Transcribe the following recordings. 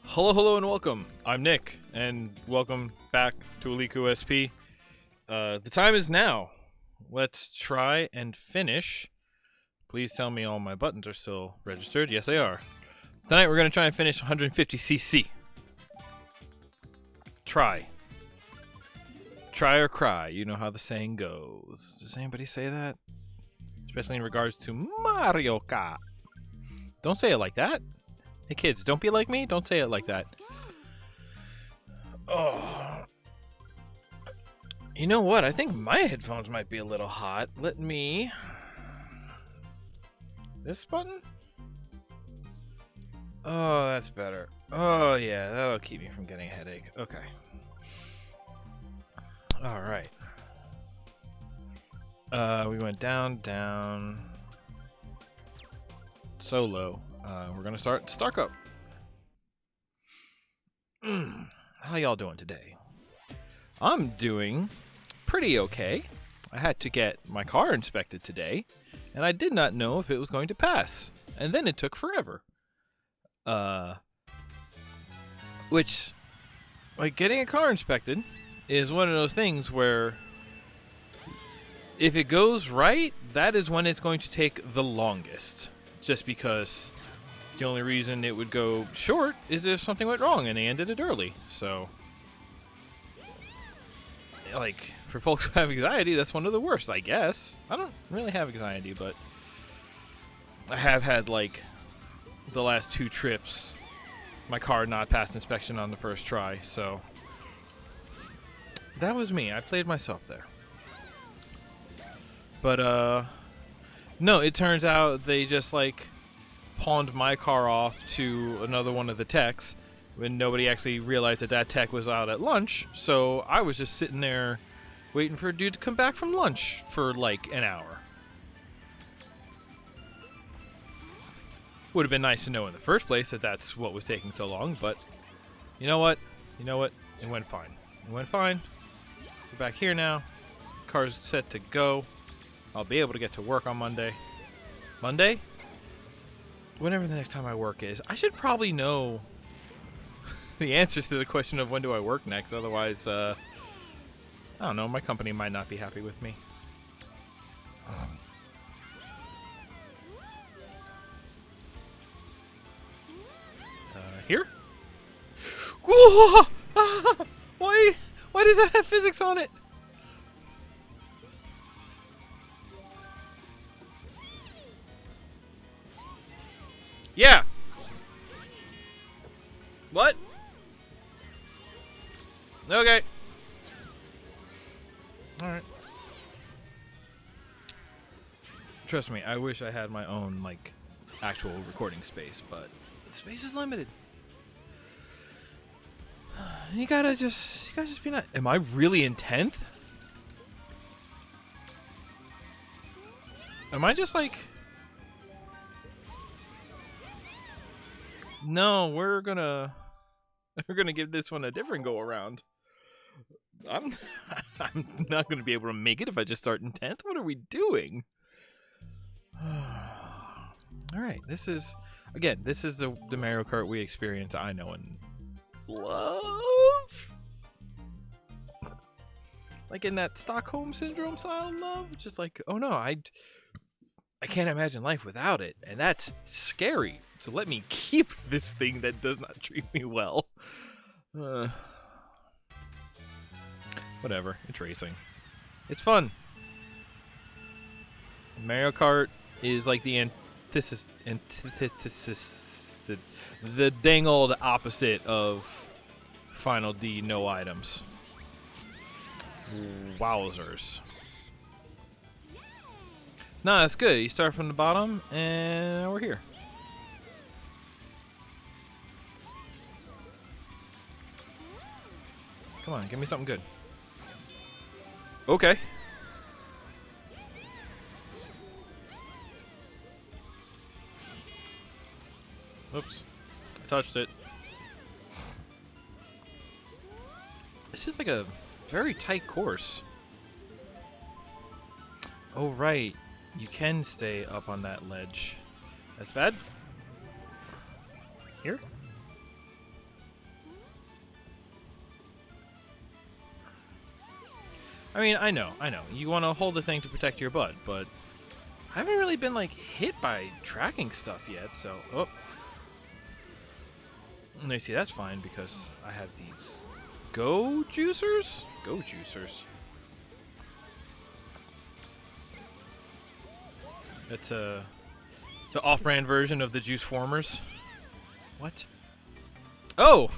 Hello, hello, and welcome. I'm Nick, and welcome back to Aliku SP. The time is now. Let's try and finish. Please tell me all my buttons are still registered. Yes, they are. Tonight we're going to try and finish 150cc. Try. Try or cry. You know how the saying goes. Does anybody say that? Especially in regards to Mario Kart. Don't say it like that. Hey kids, don't be like me. Don't say it like that. Oh. You know what? I think my headphones might be a little hot. Let me... This button? Oh, that's better. Oh, yeah, that'll keep me from getting a headache. Okay. Alright. We went down, down... So low. We're gonna start Stark-up. How y'all doing today? I'm doing pretty okay. I had to get my car inspected today, and I did not know if it was going to pass. And then it took forever. Which, like, getting a car inspected is one of those things where if it goes right, that is when it's going to take the longest. Just because the only reason it would go short is if something went wrong and they ended it early. So, like, for folks who have anxiety, that's one of the worst, I guess. I don't really have anxiety, but I have had, like, the last 2 trips, my car not pass inspection on the first try, so that was me. I played myself there. But, no, it turns out they just, like, pawned my car off to another one of the techs when nobody actually realized that that tech was out at lunch. So I was just sitting there waiting for a dude to come back from lunch for like an hour. Would have been nice to know in the first place that that's what was taking so long, but you know what? You know what? It went fine. It went fine. We're back here now. Car's set to go. I'll be able to get to work on Monday. Monday? Whenever the next time I work is. I should probably know the answers to the question of when do I work next. Otherwise, I don't know, my company might not be happy with me. Here? Why does that have physics on it? Yeah. What? Okay. Alright. Trust me, I wish I had my own, like, actual recording space, but space is limited. You gotta just be nice. Am I really in 10th? Am I just like... No, we're gonna give this one a different go around. I'm not gonna be able to make it if I just start in 10th. What are we doing? All right, this is the Mario Kart Wii experience I know and love. Like in that Stockholm Syndrome style love, just like, oh no, I can't imagine life without it, and that's scary. So let me keep this thing that does not treat me well. Whatever, it's racing. It's fun. Mario Kart is like the antithesis, the dang old opposite of Final D no items. Wowzers. Nah, that's good. You start from the bottom, and we're here. Come on, give me something good. Okay. Oops. I touched it. This is like a very tight course. Oh, right. You can stay up on that ledge. That's bad. Here? I mean, I know. You want to hold the thing to protect your butt, but I haven't really been, like, hit by tracking stuff yet, so... Oh. And you see, that's fine, because I have these... Go Juicers? Go Juicers. That's, the off-brand version of the Juice Formers. What? Oh!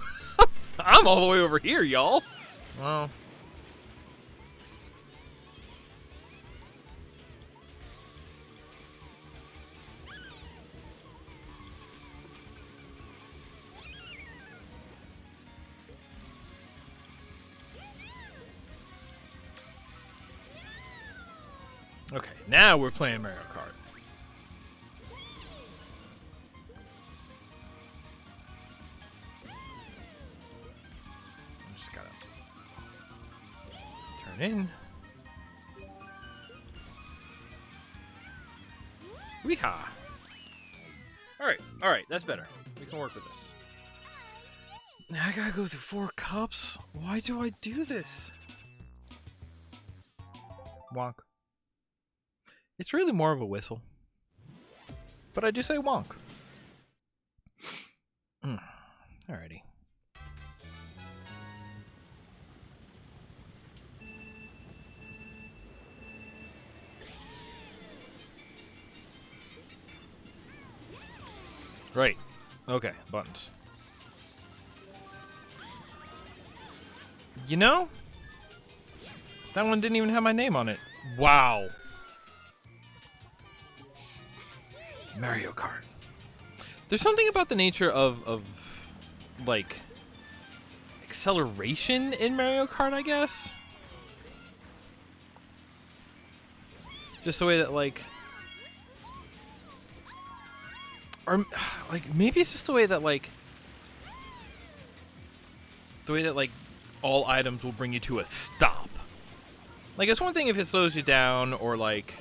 I'm all the way over here, y'all! Well... Okay, now we're playing Mario Kart. I just gotta turn in. Weehaw! Alright, that's better. We can work with this. Now I gotta go through 4 cups? Why do I do this? Wonk. It's really more of a whistle. But I do say wonk. Alrighty. Right. Okay, buttons. You know? That one didn't even have my name on it. Wow. Mario Kart. There's something about the nature of like acceleration in Mario Kart, I guess. Just the way that like, or like maybe it's just the way that like all items will bring you to a stop. Like it's one thing if it slows you down, or like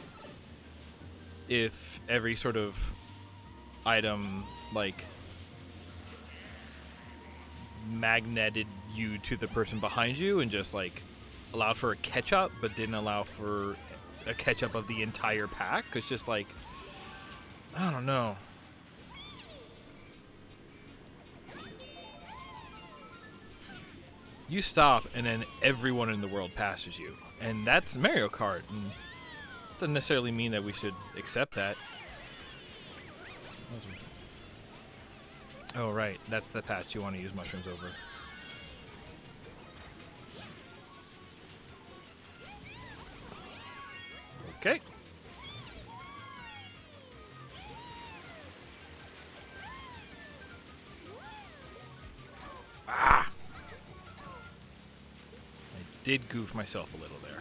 if every sort of item like magneted you to the person behind you and just like allowed for a catch up but didn't allow for a catch up of the entire pack. It's just like, I don't know. You stop and then everyone in the world passes you, and that's Mario Kart, and doesn't necessarily mean that we should accept that. Oh, right. That's the patch you want to use mushrooms over. Okay. Ah! I did goof myself a little there.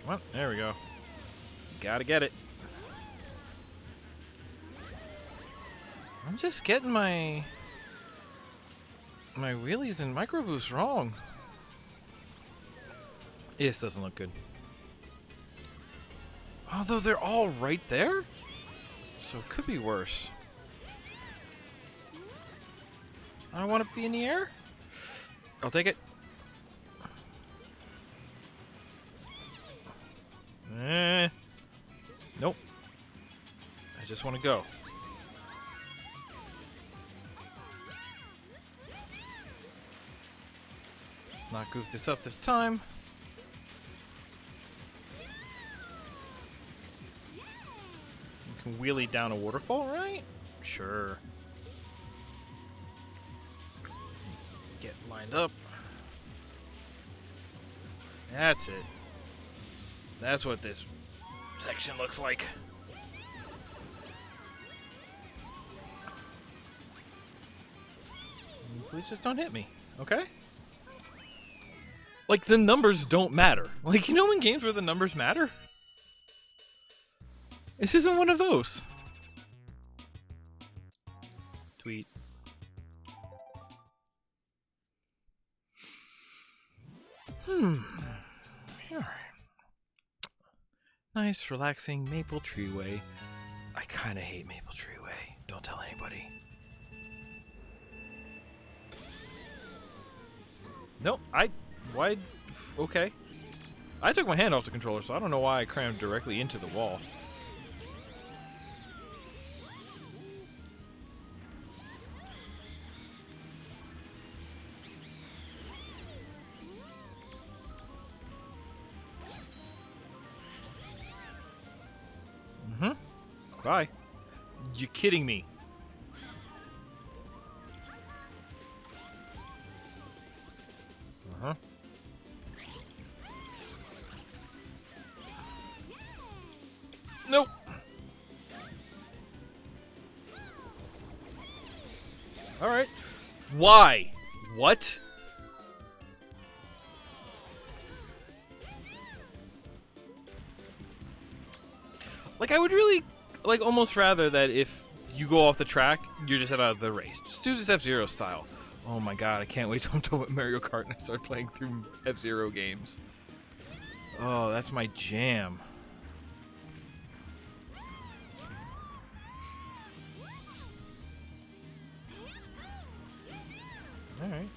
Well, there we go. Gotta get it. I'm just getting my wheelies and micro boosts wrong. This doesn't look good. Although they're all right there, so it could be worse. I don't want to be in the air. I'll take it. Nope. I just want to go. Let's not goof this up this time. You can wheelie down a waterfall, right? Sure. Get lined up. That's it. That's what this section looks like. Please just don't hit me, okay? Like, the numbers don't matter. Like, you know in games where the numbers matter? This isn't one of those. Tweet. Alright. Nice, relaxing maple treeway. I kind of hate Maple Tree Way. Don't tell anybody. Nope, why? Okay. I took my hand off the controller, so I don't know why I crammed directly into the wall. Bye. You're kidding me. Uh-huh. Nope. All right. Why? What? Like, I would really, like, almost rather that if you go off the track, you're just out of the race. Just do this F-Zero style. Oh my god, I can't wait till I'm done with Mario Kart and I start playing through F-Zero games. Oh, that's my jam. Alright.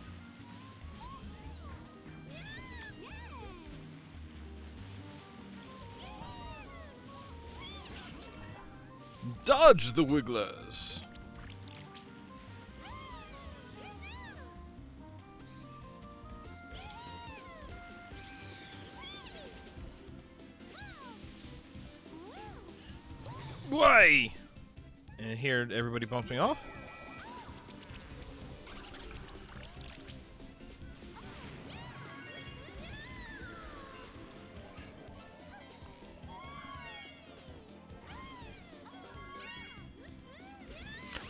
Dodge the Wigglers! Why? And here everybody bumps me off.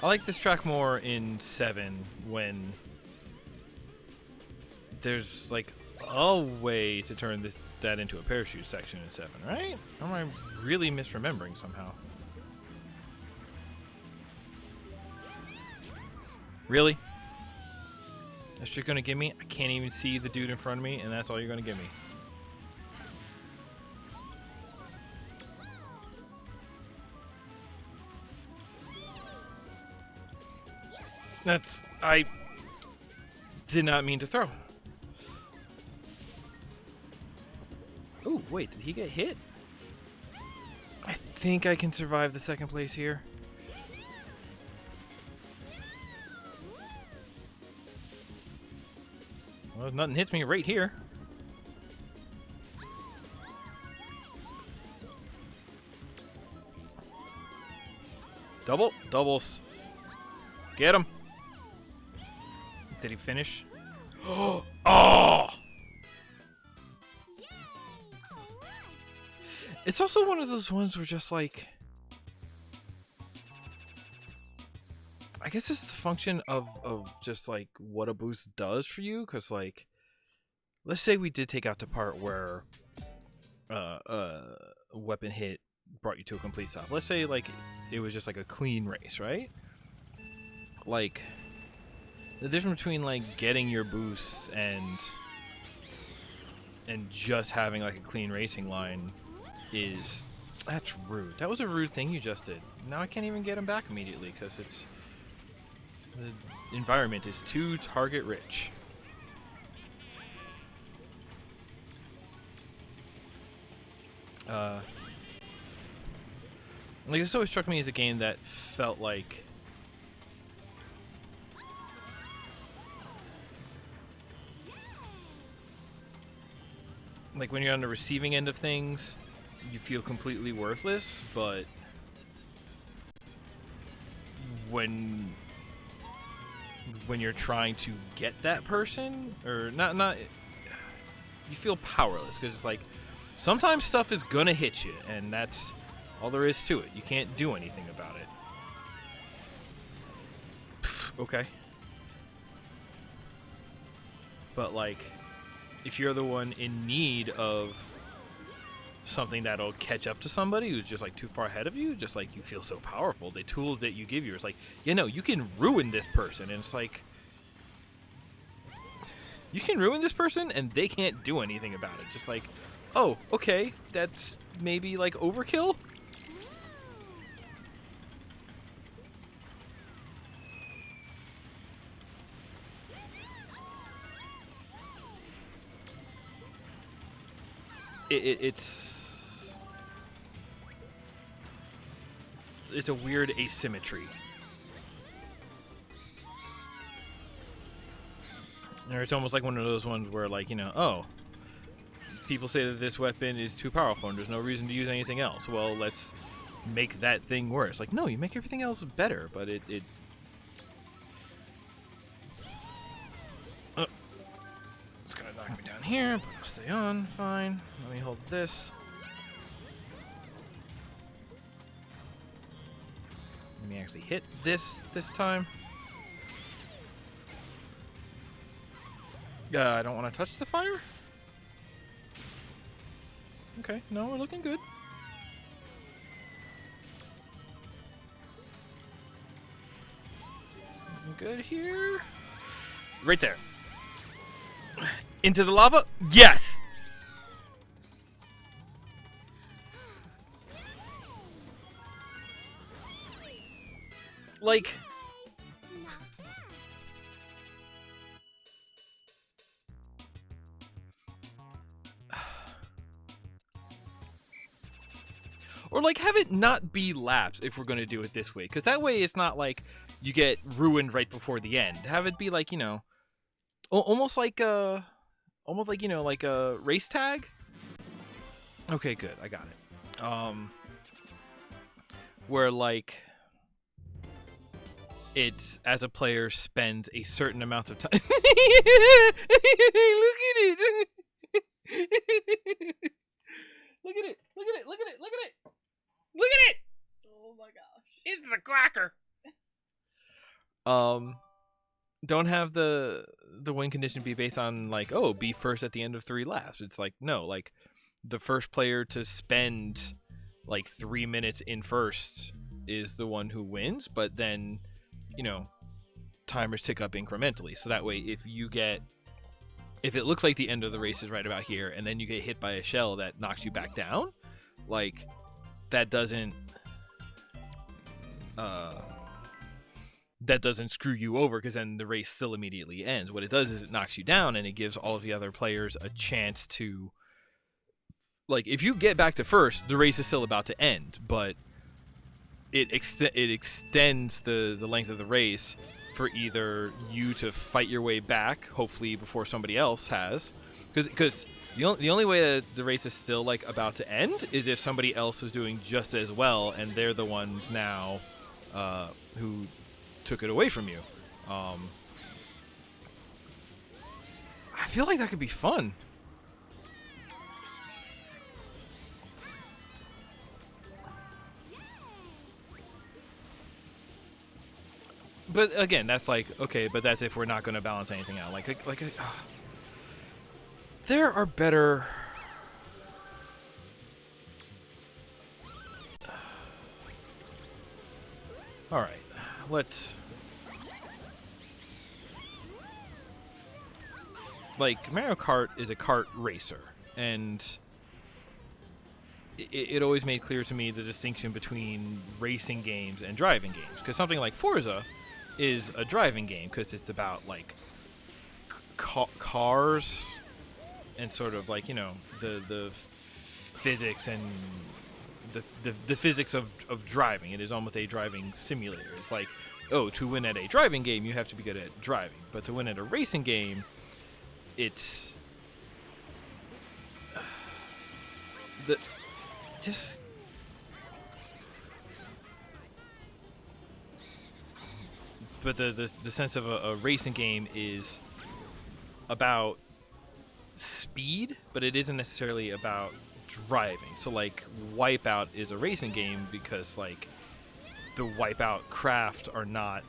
I like this track more in 7 when there's like a way to turn that into a parachute section in 7, right? Or am I really misremembering somehow? Really? That's what you're gonna give me? I can't even see the dude in front of me, and that's all you're gonna give me. I did not mean to throw. Oh, wait, did he get hit? I think I can survive the second place here. Well, nothing hits me right here. Doubles. Get him. Did he finish? Oh! It's also one of those ones where just like, I guess it's the function of just like what a boost does for you, because like, let's say we did take out the part where a weapon hit brought you to a complete stop. Let's say like it was just like a clean race, right? Like, the difference between like getting your boosts and just having like a clean racing line is, that's rude. That was a rude thing you just did. Now I can't even get them back immediately because it's, the environment is too target rich. Like, this always struck me as a game that felt like when you're on the receiving end of things, you feel completely worthless, but when you're trying to get that person, or not, you feel powerless, because it's like, sometimes stuff is gonna hit you, and that's all there is to it. You can't do anything about it. Okay. But like, if you're the one in need of something that'll catch up to somebody who's just like too far ahead of you, just like you feel so powerful, the tools that you give you, it's like, you know, you can ruin this person, and it's like, you can ruin this person and they can't do anything about it. Just like, oh, okay, that's maybe like overkill. it's a weird asymmetry. Or it's almost like one of those ones where, like, you know, oh, people say that this weapon is too powerful and there's no reason to use anything else. Well, let's make that thing worse. Like, no, you make everything else better, but it it's gonna knock me down here, but I'll stay on, fine. Let me hold this. Let me actually hit this time. I don't want to touch the fire? Okay, no, we're looking good. Looking good here. Right there. Into the lava? Yes! Like... Or, like, have it not be laps if we're going to do it this way. Because that way it's not like you get ruined right before the end. Have it be like, you know, almost like, you know, like a race tag? Okay, good. I got it. Where, like, it's, as a player, spends a certain amount of time. Look at it! Look at it! Look at it! Look at it! Look at it! Look at it! Oh my gosh. It's a quacker. Don't have the win condition be based on, like, oh, be first at the end of 3 laps. It's like, no, like, the first player to spend like 3 minutes in first is the one who wins, but then, you know, timers tick up incrementally. So that way if it looks like the end of the race is right about here and then you get hit by a shell that knocks you back down, like, that doesn't screw you over, because then the race still immediately ends. What it does is it knocks you down and it gives all of the other players a chance to, like, if you get back to first, the race is still about to end, but it extends the length of the race for either you to fight your way back, hopefully before somebody else has, because the only way that the race is still, like, about to end is if somebody else was doing just as well and they're the ones now who took it away from you. I feel like that could be fun. But again, that's like, okay, but that's if we're not going to balance anything out. There are better... Alright, let's... Like, Mario Kart is a kart racer, and it always made clear to me the distinction between racing games and driving games. Because something like Forza is a driving game, because it's about, like, cars... and sort of, like, you know, the physics and the physics of driving. It is almost a driving simulator. It's like, oh, to win at a driving game, you have to be good at driving. But to win at a racing game, it's But the sense of a racing game is about speed, but it isn't necessarily about driving. So, like, Wipeout is a racing game because, like, the Wipeout craft are not,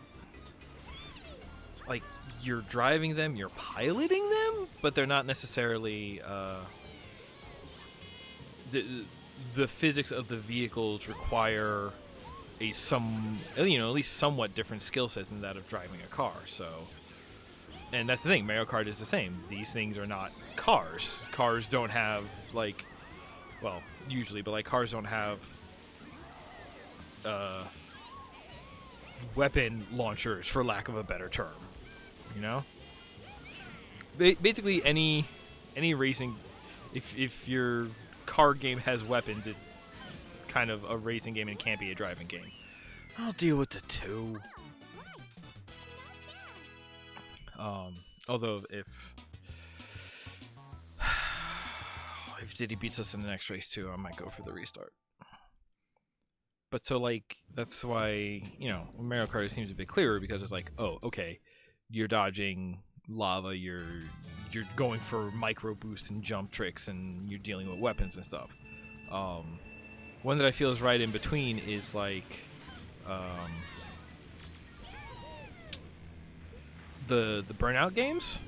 like, you're driving them, you're piloting them, but they're not necessarily the physics of the vehicles require at least somewhat different skill set than that of driving a car. So, and that's the thing, Mario Kart is the same. These things are not cars. Cars don't have, like, well, usually, but, like, cars don't have weapon launchers, for lack of a better term. You know? Basically, any racing, if you're card game has weapons, it's kind of a racing game and it can't be a driving game. I'll deal with the two. Although if Diddy beats us in the next race too, I might go for the restart. But so like that's why, you know, Mario Kart seems a bit clearer because it's like, oh, okay, you're dodging lava, you're going for micro boosts and jump tricks, and you're dealing with weapons and stuff. One that I feel is right in between is like the Burnout games,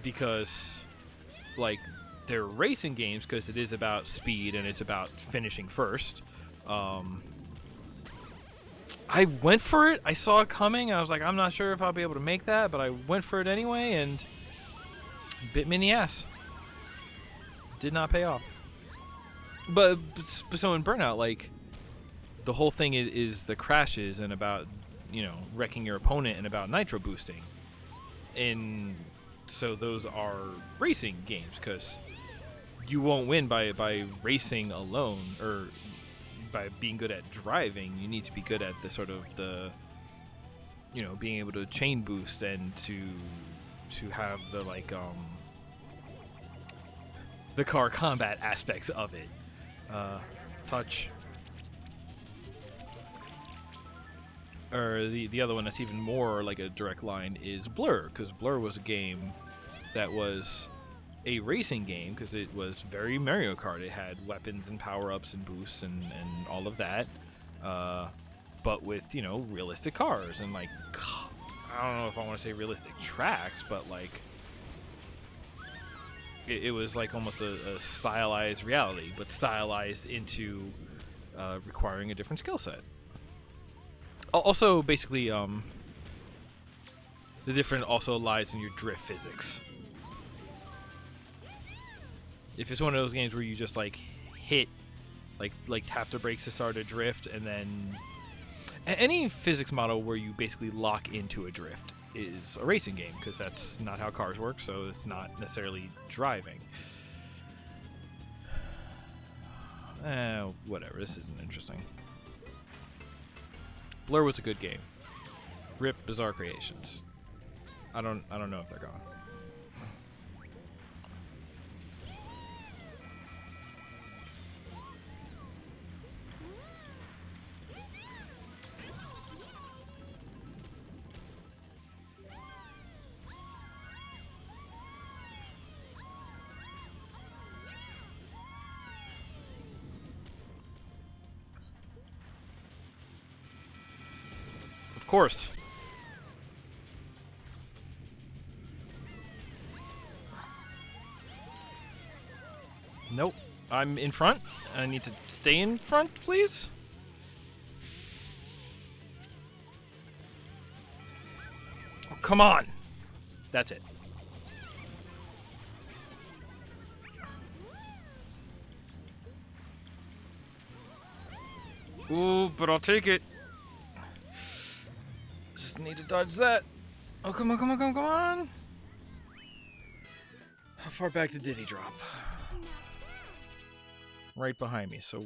because like they're racing games because it is about speed and it's about finishing first. I went for it. I saw it coming. I was like, I'm not sure if I'll be able to make that, but I went for it anyway, and it bit me in the ass. Did not pay off. But so in Burnout, like, the whole thing is the crashes and about, you know, wrecking your opponent and about nitro boosting. And so those are racing games because you won't win by racing alone or by being good at driving. You need to be good at the sort of the, you know, being able to chain boost and to have the like the car combat aspects of it. Touch. Or the other one that's even more like a direct line is Blur, because Blur was a game that was a racing game because it was very Mario Kart. It had weapons and power-ups and boosts and all of that, but with, you know, realistic cars and like, I don't know if I want to say realistic tracks, but like it was like almost a stylized reality, but stylized into requiring a different skill set. Also, basically, the difference also lies in your drift physics. If it's one of those games where you just like hit, like tap the brakes to start a drift, and then any physics model where you basically lock into a drift is a racing game, because that's not how cars work, so it's not necessarily driving. Whatever, this isn't interesting. Blur was a good game. RIP Bizarre Creations. I don't know if they're gone. Of course. Nope. I'm in front. I need to stay in front, please. Oh, come on. That's it. Ooh, but I'll take it. Just need to dodge that. Oh, come on, come on, come on, come on. How far back did Diddy drop? Right behind me. So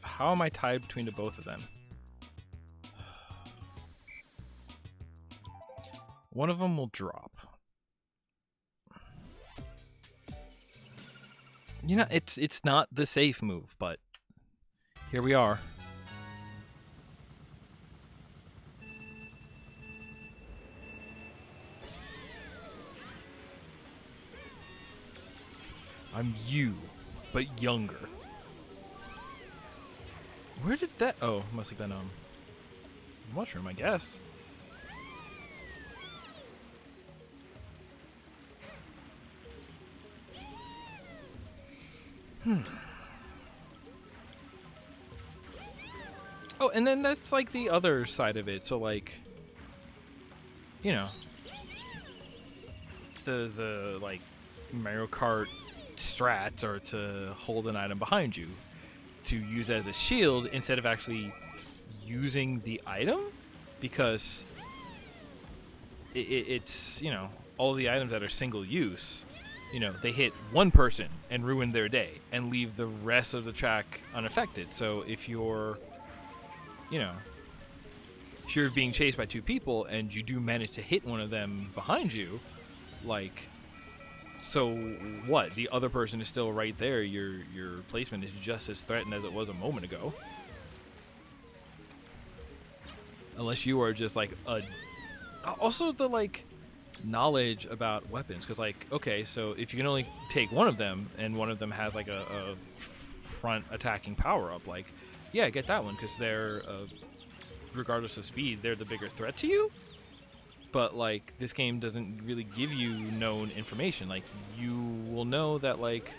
how am I tied between the both of them? One of them will drop. You know, it's not the safe move, but here we are. I'm you, but younger. Where did that? Oh, must have been mushroom, I guess. Oh, and then that's like the other side of it. So like, you know, the like Mario Kart strats are to hold an item behind you to use as a shield instead of actually using the item, because it's, you know, all the items that are single use, they hit one person and ruin their day and leave the rest of the track unaffected. So if you're being chased by two people and you do manage to hit one of them behind you, like, so what? The other person is still right there. Your placement is just as threatened as it was a moment ago. Unless you are just like also the like knowledge about weapons, because like, okay, so if you can only take one of them and one of them has like a front attacking power up, like, yeah, get that one, because they're regardless of speed, they're the bigger threat to you. But like, this game doesn't really give you known information. Like, you will know that like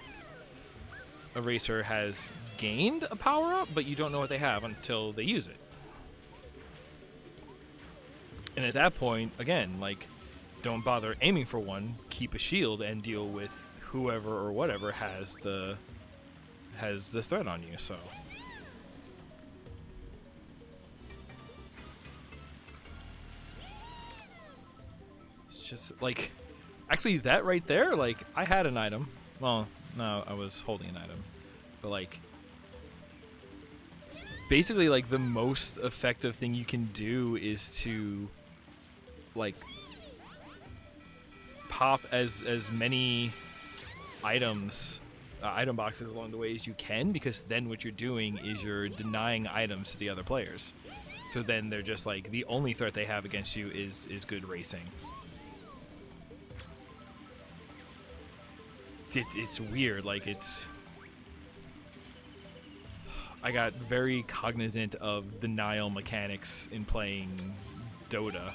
a racer has gained a power up, but you don't know what they have until they use it. And at that point, again, like, don't bother aiming for one, keep a shield and deal with whoever or whatever has the threat on you. So it's just like, actually that right there, like, I had an item. Well, no, I was holding an item. But like, basically like the most effective thing you can do is to like pop as many items, item boxes along the way as you can, because then what you're doing is you're denying items to the other players. So then they're just like, the only threat they have against you is good racing. It's weird, like, I got very cognizant of denial mechanics in playing Dota,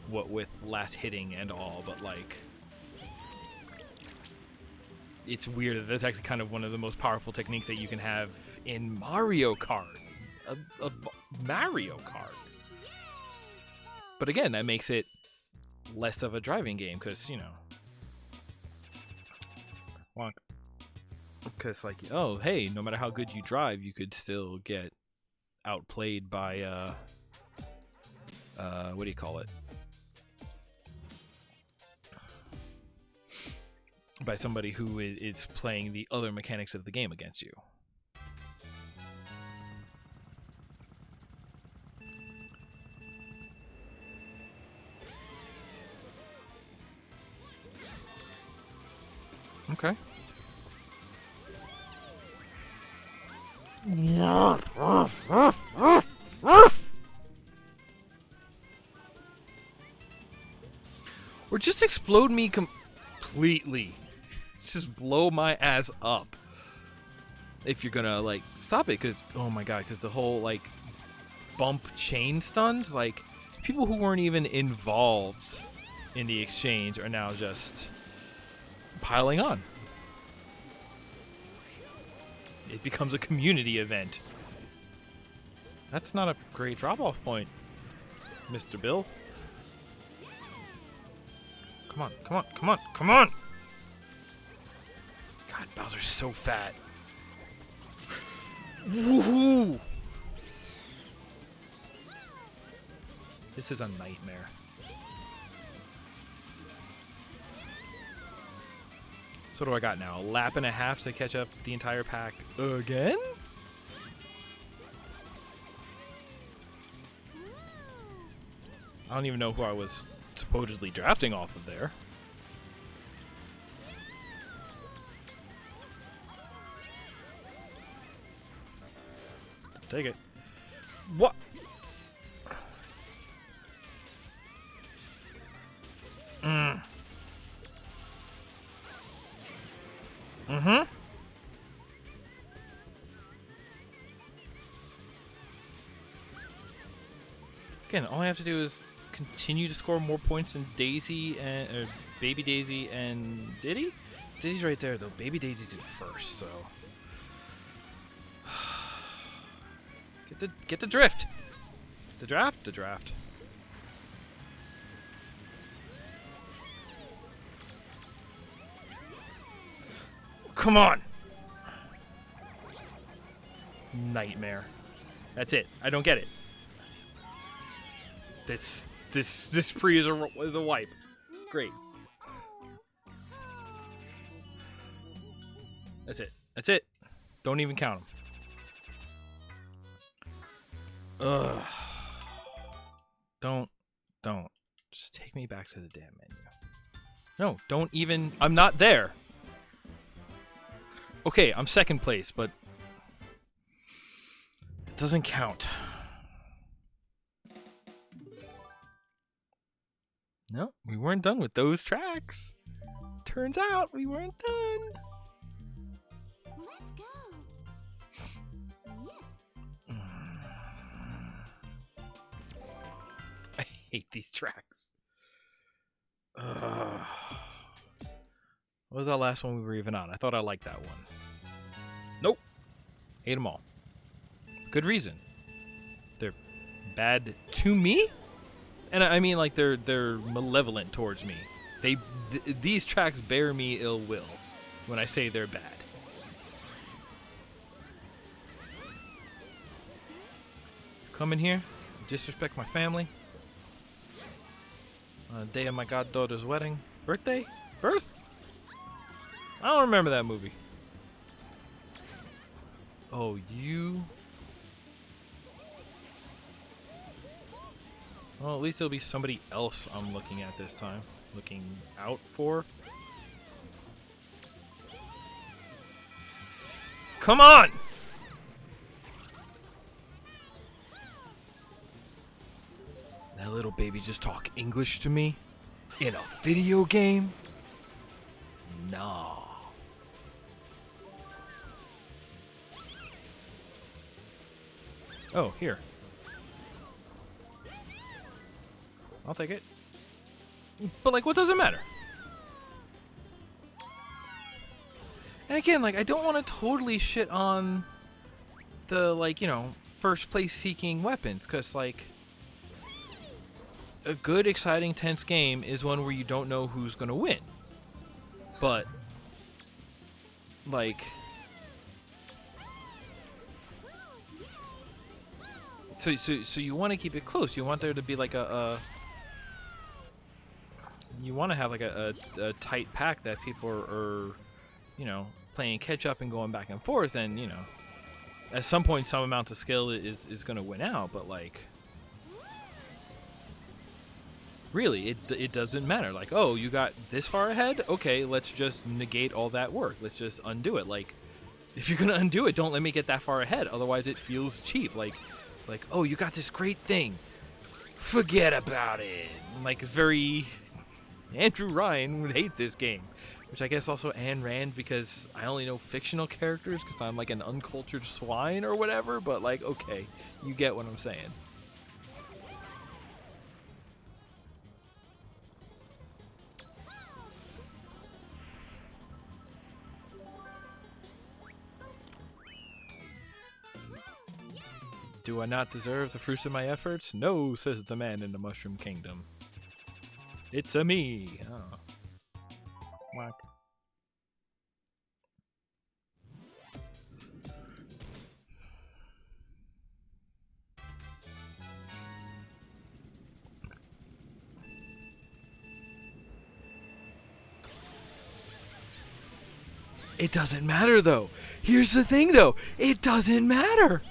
what with last hitting and all, but like, it's weird that that's actually kind of one of the most powerful techniques that you can have in Mario Kart. A Mario Kart. But again, that makes it less of a driving game, because, because like, oh, hey, no matter how good you drive, you could still get outplayed by, what do you call it? By somebody who is playing the other mechanics of the game against you. Okay. Or just explode me completely. Just blow my ass up. If you're gonna like stop it, because oh my god, because the whole like bump chain stuns, like, people who weren't even involved in the exchange are now just piling on. It becomes a community event. That's not a great drop-off point, Mr. Bill. Come on, come on, come on, come on! God, Bowser's so fat. Woohoo! This is a nightmare. So what do I got now? A lap and a half to catch up the entire pack again? I don't even know who I was supposedly drafting off of there. Take it. What? Mm-hmm. Again, all I have to do is continue to score more points than Daisy and Baby Daisy and Diddy. Diddy's right there though. Baby Daisy's in first, so get the drift. The draft. Come on. Nightmare. That's it. I don't get it. This spree is a wipe. Great. That's it. That's it. Don't even count them. Ugh. Don't. Just take me back to the damn menu. No, don't even. I'm not there. Okay, I'm second place, but it doesn't count. No, we weren't done with those tracks. Turns out we weren't done. Let's go. Yeah. I hate these tracks. What was that last one we were even on? I thought I liked that one. Nope. Hate them all. Good reason. They're bad to me? And I mean, like, they're malevolent towards me. These tracks bear me ill will when I say they're bad. Come in here, disrespect my family. Day of my goddaughter's wedding. Birthday? Birth? I don't remember that movie. Oh, you... Well, at least it'll be somebody else I'm looking at this time. Looking out for. Come on! That little baby just talk English to me? In a video game? No. Oh, here. I'll take it. But, like, what does it matter? And again, like, I don't want to totally shit on the, like, you know, first place seeking weapons. Because, like, a good, exciting, tense game is one where you don't know who's going to win. But, like... So you want to keep it close. You want there to be, like, you want to have, like, a tight pack that people are, you know, playing catch up and going back and forth. And, you know, at some point, some amount of skill is going to win out. But, like... Really, it doesn't matter. Like, oh, you got this far ahead? Okay, let's just negate all that work. Let's just undo it. Like, if you're gonna undo it, don't let me get that far ahead. Otherwise, it feels cheap. Like, oh, you got this great thing. Forget about it. Like, very... Andrew Ryan would hate this game. Which I guess also Ayn Rand, because I only know fictional characters because I'm like an uncultured swine or whatever. But, like, okay, you get what I'm saying. Do I not deserve the fruits of my efforts? No, says the man in the Mushroom Kingdom. It's a me. Oh. Whack. It doesn't matter, though. Here's the thing, though. It doesn't matter.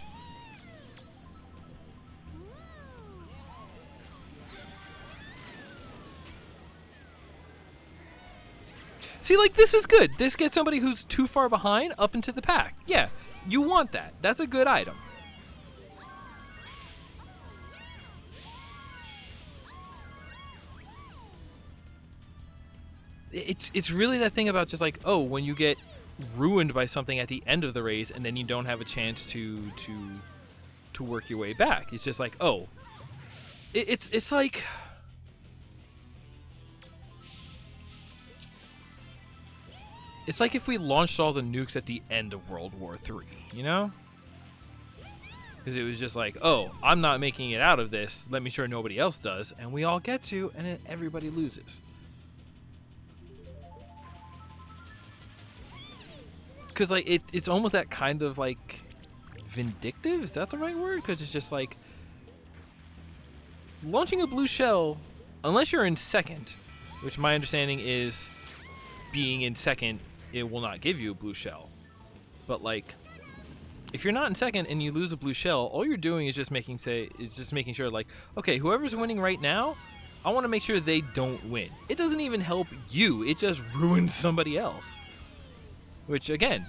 See, like, this is good. This gets somebody who's too far behind up into the pack. Yeah, you want that. That's a good item. It's really that thing about just like, oh, when you get ruined by something at the end of the race and then you don't have a chance to work your way back. It's just like, oh, it's like... It's like if we launched all the nukes at the end of World War III, you know? Because it was just like, oh, I'm not making it out of this. Let me sure nobody else does. And we all get to, and then everybody loses. Because, like, it's almost that kind of, like, vindictive? Is that the right word? Because it's just like, launching a blue shell, unless you're in second, which my understanding is being in second, it will not give you a blue shell. but like, if you're not in second and you lose a blue shell, all you're doing is just making sure like, okay, whoever's winning right now, I want to make sure they don't win. It doesn't even help you. It just ruins somebody else. Which again,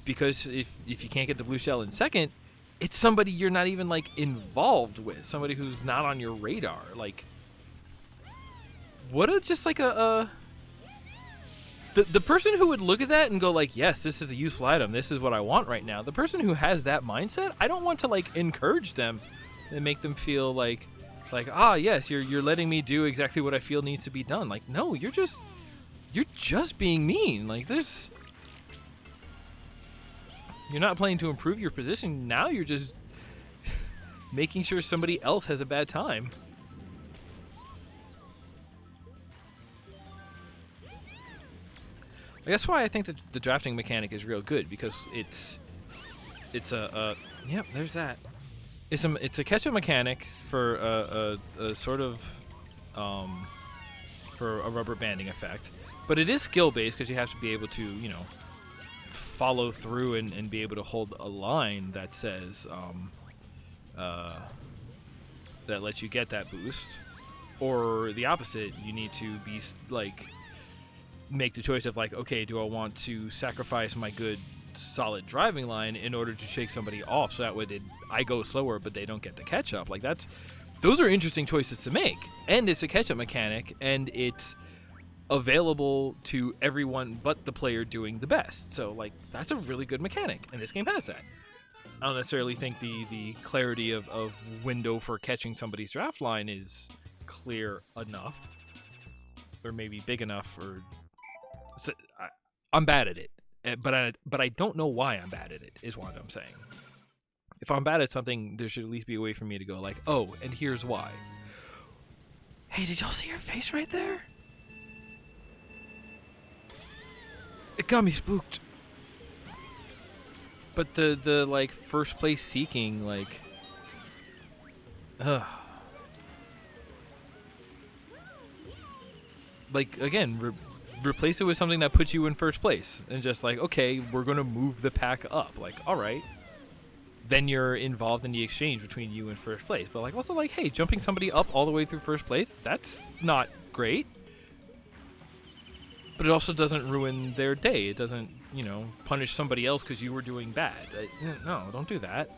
because if you can't get the blue shell in second, it's somebody you're not even like involved with, somebody who's not on your radar. Like, what a just like the person who would look at that and go like, yes, this is a useful item, this is what I want right now. The person who has that mindset, I don't want to like encourage them and make them feel like yes, you're letting me do exactly what I feel needs to be done. Like, no, you're just being mean. Like, you're not playing to improve your position. Now you're just making sure somebody else has a bad time. That's why I think that the drafting mechanic is real good, because it's a yep, there's that. It's a catch-up mechanic for a sort of for a rubber banding effect, but it is skill based because you have to be able to, you know, follow through and be able to hold a line that says that lets you get that boost, or the opposite. You need to be like make the choice of like, okay, do I want to sacrifice my good solid driving line in order to shake somebody off so that way I go slower but they don't get the catch up. Like, those are interesting choices to make, and it's a catch up mechanic, and it's available to everyone but the player doing the best. So like, that's a really good mechanic, and this game has that. I don't necessarily think the clarity of window for catching somebody's draft line is clear enough, or maybe big enough, or so, I'm bad at it, but I don't know why I'm bad at it, is what I'm saying. If I'm bad at something, there should at least be a way for me to go like, oh, and here's why. Hey, did y'all see her face right there? It got me spooked. But the like first place seeking, like, like, again, replace it with something that puts you in first place, and just like, okay, we're gonna move the pack up. Like, all right, then you're involved in the exchange between you and first place. But like, also like, hey, jumping somebody up all the way through first place, that's not great. But it also doesn't ruin their day. It doesn't, you know, punish somebody else because you were doing bad. No, don't do that.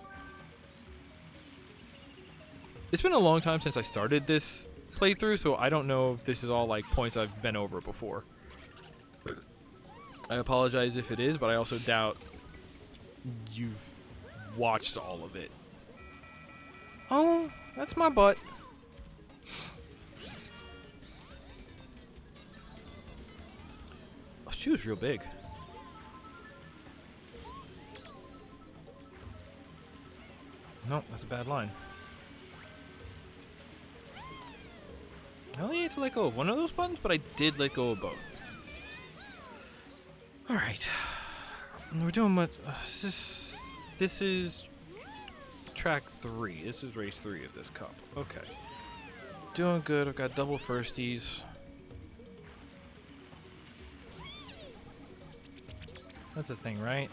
It's been a long time since I started this playthrough, so I don't know if this is all like points I've been over before. I apologize if it is, but I also doubt you've watched all of it. Oh, that's my butt. Oh, she was real big. No, that's a bad line. I only need to let go of one of those buttons, but I did let go of both. Alright. We're doing what? This is track 3. This is race 3 of this cup. Okay. Doing good. I've got double firsties. That's a thing, right?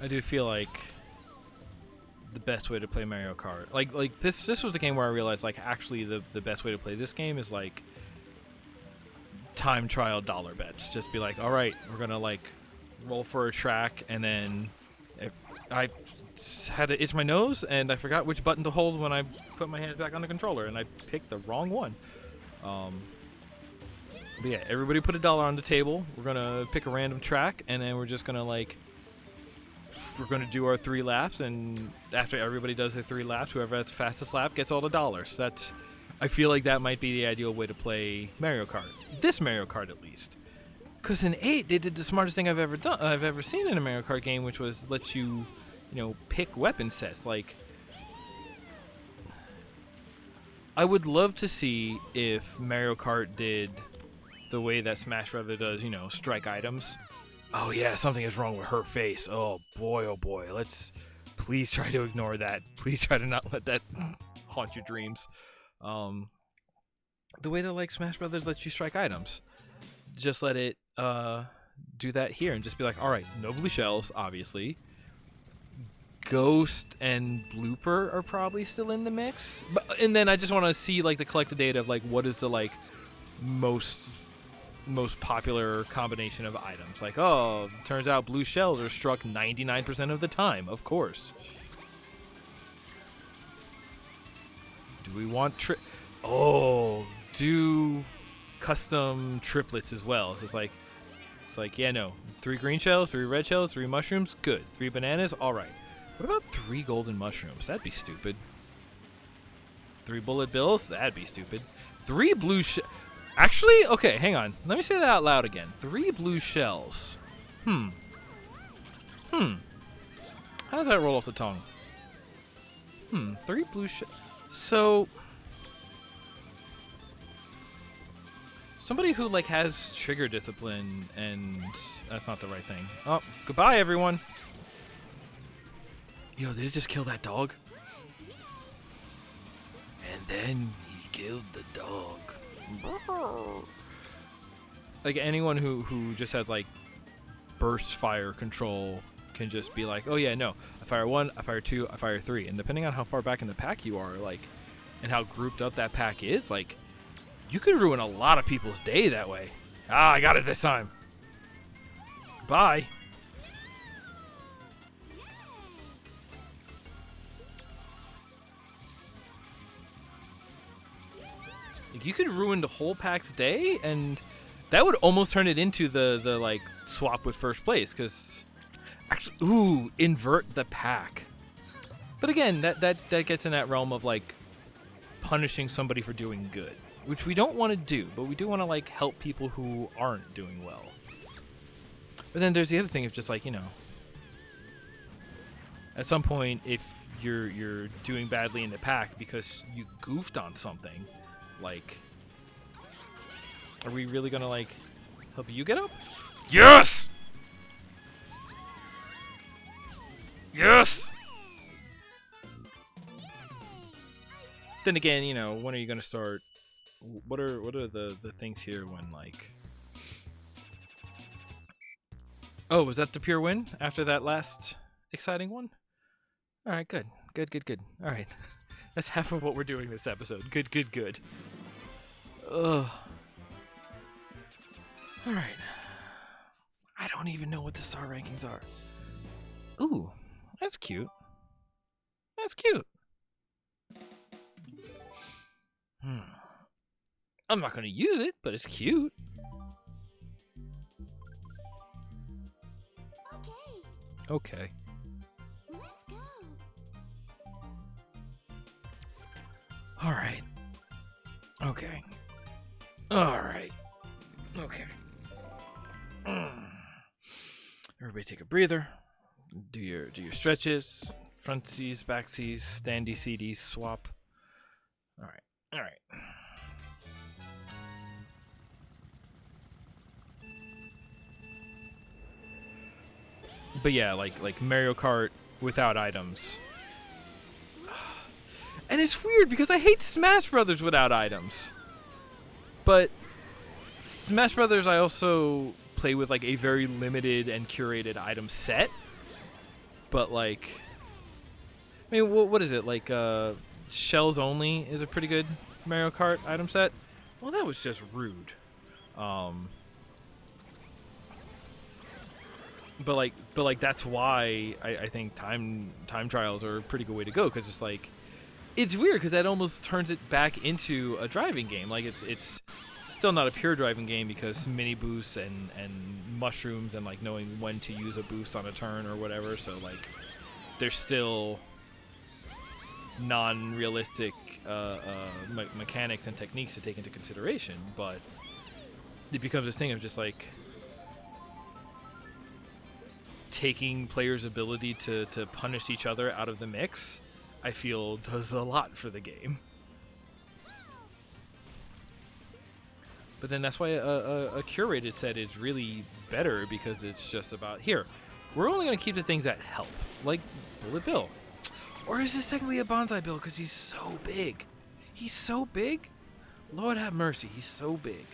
I do feel like the best way to play Mario Kart, like this was the game where I realized, like, actually the best way to play this game is like time trial dollar bets. Just be like, all right, we're gonna like roll for a track, and then I had to itch my nose and I forgot which button to hold when I put my hands back on the controller, and I picked the wrong one. But yeah, everybody put $1 on the table. We're gonna pick a random track, and then we're just gonna like, we're gonna do our 3 laps, and after everybody does their 3 laps, whoever has the fastest lap gets all the dollars. I feel like that might be the ideal way to play Mario Kart. This Mario Kart, at least. Because in 8, they did the smartest thing I've ever seen in a Mario Kart game, which was let you, you know, pick weapon sets. Like, I would love to see if Mario Kart did the way that Smash Brothers does, you know, strike items. Oh yeah, something is wrong with her face. Oh boy, let's please try to ignore that. Please try to not let that haunt your dreams. Um, the way that like Smash Brothers lets you strike items, just let it do that here and just be like, all right, no blue shells, obviously. Ghost and Blooper are probably still in the mix, and then I just want to see like the collected data of like what is the like most popular combination of items. Like, oh, turns out blue shells are struck 99% of the time. Of course. Do we want do custom triplets as well? So it's like yeah, no, 3 green shells, 3 red shells, 3 mushrooms, good. 3 bananas, all right. What about 3 golden mushrooms? That'd be stupid. 3 bullet bills? That'd be stupid. 3 blue Actually, okay, hang on. Let me say that out loud again. 3 blue shells. How does that roll off the tongue? 3 blue shells. So, somebody who like has trigger discipline, and that's not the right thing. Oh, goodbye, everyone. Yo, did it just kill that dog? And then he killed the dog. Like anyone who just has like burst fire control can just be like, oh yeah, no, I fire 1, I fire 2, I fire 3, and depending on how far back in the pack you are, like, and how grouped up that pack is, like, you could ruin a lot of people's day that way. Ah, I got it this time. Bye. Like, you could ruin the whole pack's day, and that would almost turn it into the like swap with first place, because actually, ooh, invert the pack. But again, that gets in that realm of like punishing somebody for doing good, which we don't want to do, but we do want to like help people who aren't doing well. But then there's the other thing of just like, you know, at some point if you're doing badly in the pack because you goofed on something, like, are we really gonna like help you get up? Yes! Yes! Then again, you know, when are you gonna start? What are the things here when like? Oh, was that the pure win after that last exciting one? All right, good. All right, that's half of what we're doing this episode. Good. Ugh. All right. I don't even know what the star rankings are. Ooh, that's cute. I'm not gonna use it, but it's cute. Okay. Let's go. All right. Okay. All right. Okay. Everybody take a breather. Do your stretches. Frontsies, backsies, standy CDs, swap. All right. But yeah, like Mario Kart without items. And it's weird because I hate Smash Brothers without items. But Smash Brothers I also play with like a very limited and curated item set. But like, I mean, what is it? Like Shells Only is a pretty good Mario Kart item set. Well, that was just rude. But like that's why I think time trials are a pretty good way to go, because it's like, it's weird because that almost turns it back into a driving game. Like it's still not a pure driving game because mini boosts and mushrooms and like knowing when to use a boost on a turn or whatever. So like there's still non-realistic mechanics and techniques to take into consideration, but it becomes this thing of just like taking players' ability to punish each other out of the mix. I feel does a lot for the game. But then that's why a curated set is really better, because it's just about, here, we're only going to keep the things that help, like Bullet Bill. Or is this technically a Bonsai Bill because he's so big? He's so big? Lord have mercy, he's so big.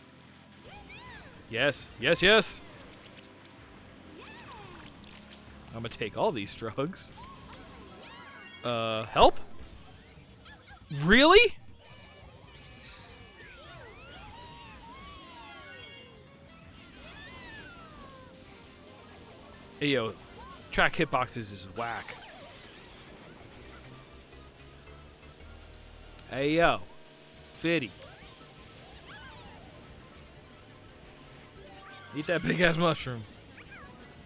Yes, yes, yes! I'm going to take all these drugs. Help? Really? Hey, yo, track hitboxes is whack. Hey, yo, Fitty. Eat that big-ass mushroom.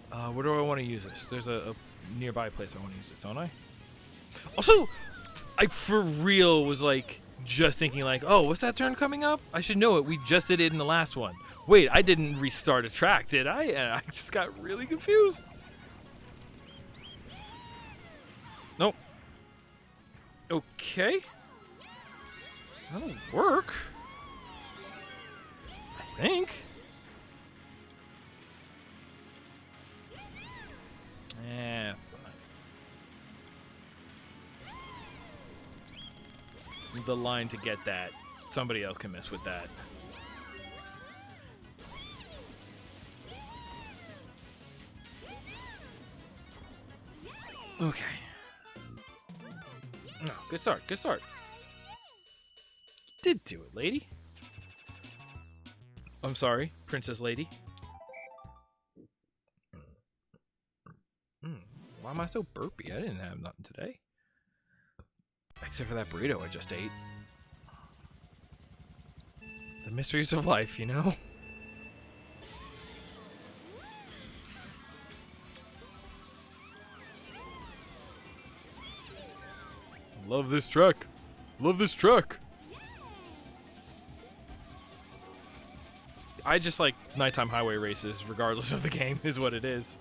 Where do I want to use this? There's a nearby place I want to use this, don't I? Also, I for real was like just thinking like, oh, what's that turn coming up? I should know it. We just did it in the last one. Wait, I didn't restart a track, did I? And I just got really confused. Nope. Okay. That'll work. I think. Yeah. The line to get that. Somebody else can mess with that. Okay. No, good start, good start. Did do it, lady. I'm sorry, Princess Lady. Why am I so burpy? I didn't have nothing today. Except for that burrito I just ate. The mysteries of life, you know? Love this truck. Love this truck. I just like nighttime highway races, regardless of the game, is what it is.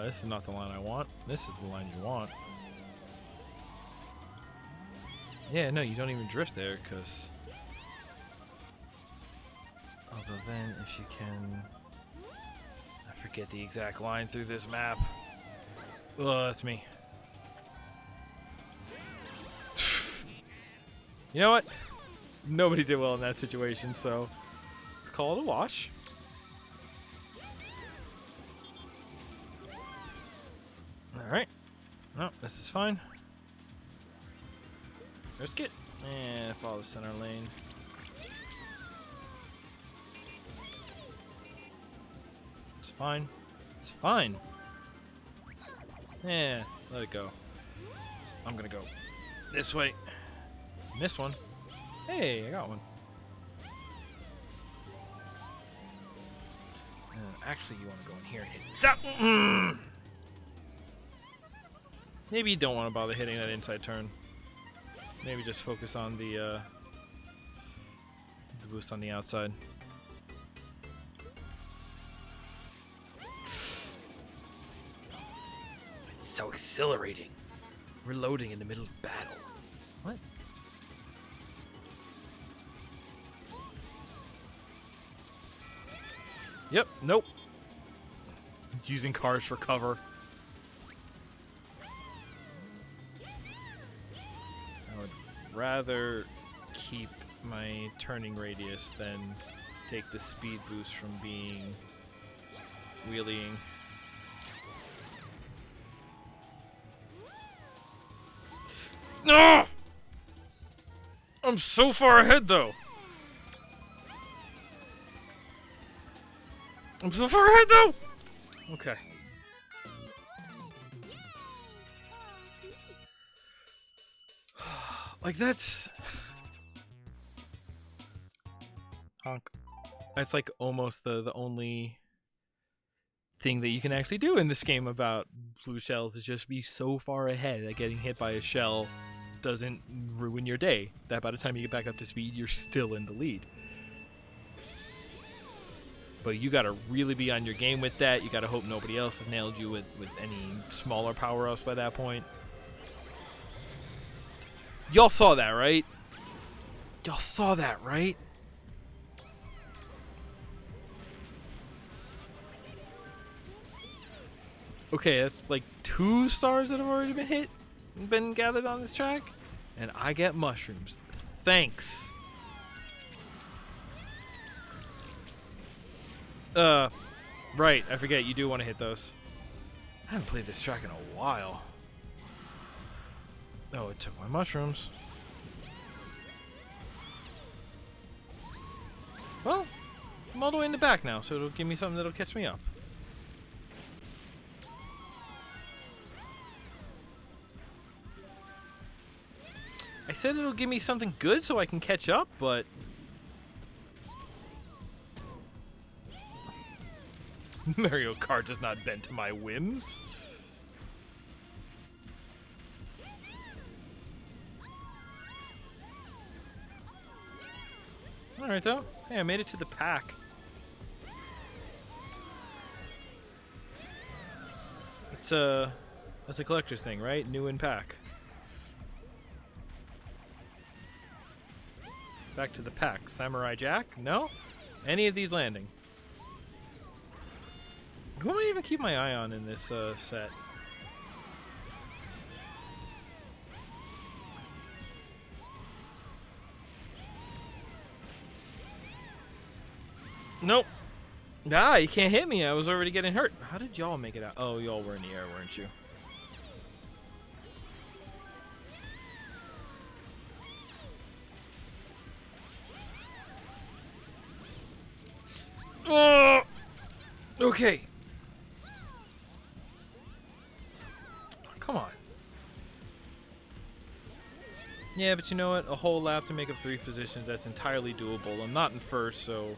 This is not the line I want. This is the line you want. Yeah, no, you don't even drift there, because... Although then, if you can... I forget the exact line through this map. Oh, that's me. You know what? Nobody did well in that situation, so... Let's call it a wash. Alright. No, this is fine. Risk it. And follow the center lane. It's fine. It's fine. Yeah, let it go. I'm gonna go this way. This one. Hey, I got one. Actually, you want to go in here and hit that. Maybe you don't want to bother hitting that inside turn. Maybe just focus on the boost on the outside. It's so exhilarating. Reloading in the middle of battle. What? Yep, nope. Using cars for cover. I would rather keep my turning radius than take the speed boost from being wheeling. No! I'm so far ahead though. I'm so far ahead though. Okay. Like that's honk. That's like almost the only thing that you can actually do in this game about blue shells is just be so far ahead that getting hit by a shell doesn't ruin your day. That by the time you get back up to speed, you're still in the lead. But you gotta really be on your game with that. You gotta hope nobody else has nailed you with any smaller power-ups by that point. Y'all saw that, right? Y'all saw that, right? Okay, that's like 2 stars that have already been gathered on this track, and I get mushrooms. Thanks. Right, I forget, you do want to hit those. I haven't played this track in a while. Oh, it took my mushrooms. Well, I'm all the way in the back now, so it'll give me something that'll catch me up. I said it'll give me something good so I can catch up, but... Mario Kart does not bend to my whims. Alright though. Hey, I made it to the pack. It's that's a collector's thing, right? New in pack. Back to the pack. Samurai Jack? No? Any of these landing? Who am I even keep my eye on in this set? Nope. Ah, you can't hit me. I was already getting hurt. How did y'all make it out? Oh, y'all were in the air, weren't you? Oh! Okay. Come on. Yeah, but you know what? A whole lap to make up 3 positions, that's entirely doable. I'm not in first, so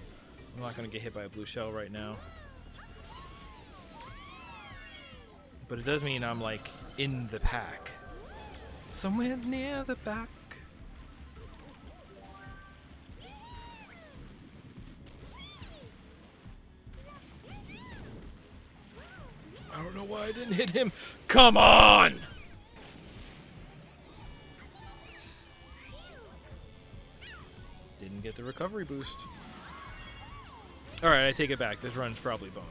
I'm not going to get hit by a blue shell right now. But it does mean I'm, like, in the pack. Somewhere near the back. I don't know why I didn't hit him. Come on! Didn't get the recovery boost. Alright, I take it back. This run's probably boned.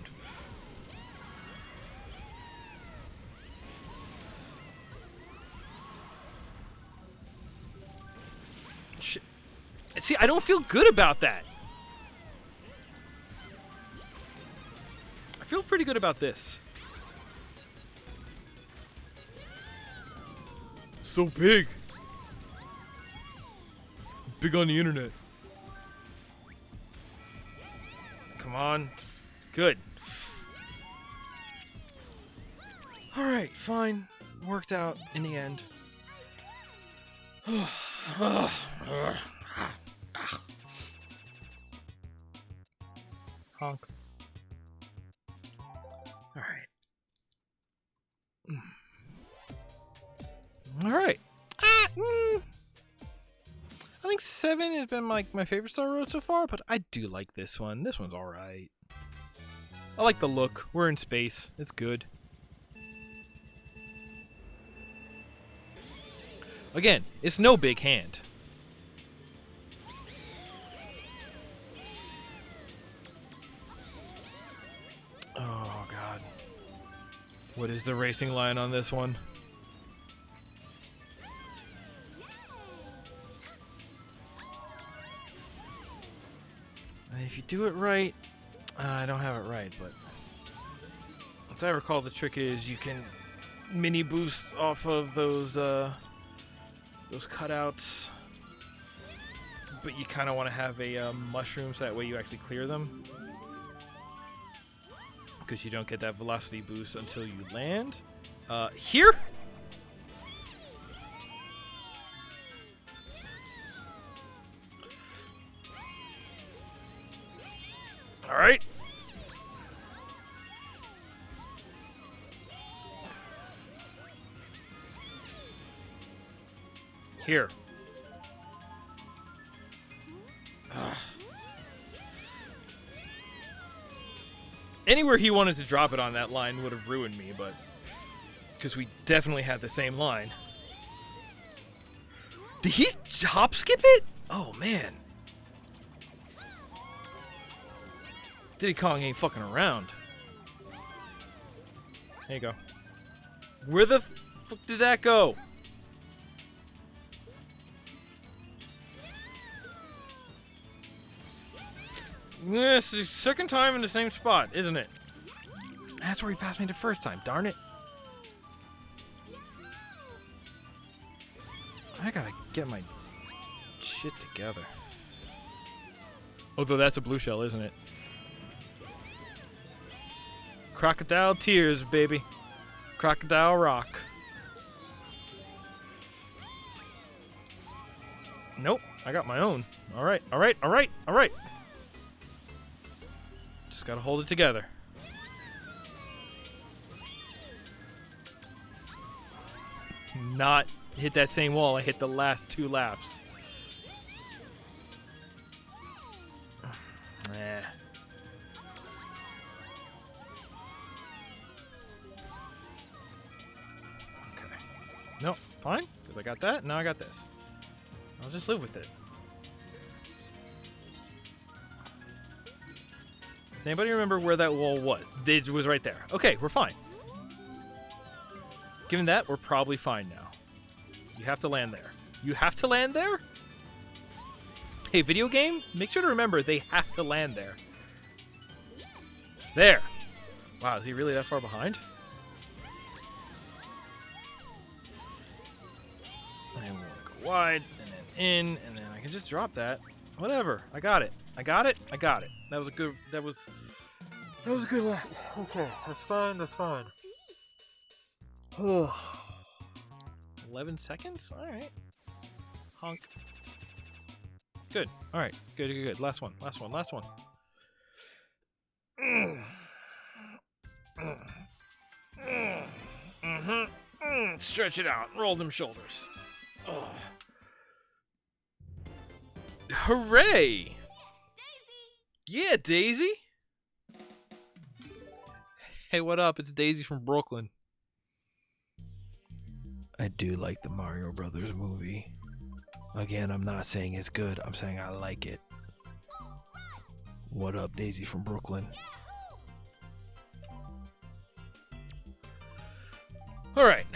Shit. See, I don't feel good about that. I feel pretty good about this. It's so big. Big on the internet. Come on. Good. Alright, fine. Worked out in the end. Honk. Alright. Alright. I think 7 has been my favorite Star Road so far, but I do like this one. This one's alright. I like the look. We're in space. It's good. Again, it's no big hand. Oh, God. What is the racing line on this one? If you do it right, I don't have it right, but as I recall, the trick is you can mini boost off of those cutouts, but you kind of want to have a mushroom so that way you actually clear them, because you don't get that velocity boost until you land. Here. All right. Here. Anywhere he wanted to drop it on that line would have ruined me, but because we definitely had the same line. Did he hop skip it? Oh, man. Diddy Kong ain't fucking around. There you go. Where the fuck did that go? Yes, the second time in the same spot, isn't it? That's where he passed me the first time, darn it. I gotta get my shit together. Although that's a blue shell, isn't it? Crocodile tears, baby. Crocodile rock. Nope, I got my own. Alright, alright, alright, alright. Just gotta hold it together. Not hit that same wall I hit the last 2 laps. Nah. Okay. Nope, fine, because I got that, now I got this. I'll just live with it. Does anybody remember where that wall was? It was right there. Okay, we're fine. Given that, we're probably fine now. You have to land there. You have to land there? Hey, video game, make sure to remember they have to land there. There! Wow, is he really that far behind? And we'll go wide, and then in, and then I can just drop that. Whatever, I got it. I got it, I got it. That was a good, that was a good lap. Okay, that's fine, that's fine. 11 seconds? Alright. Honk. Good. Alright. Good, good, good. Last one. Last one. Last one. Stretch it out. Roll them shoulders. Hooray! Yeah, Daisy! Hey, what up? It's Daisy from Brooklyn. I do like the Mario Brothers movie. Again, I'm not saying it's good. I'm saying I like it. What up, Daisy from Brooklyn? Alright.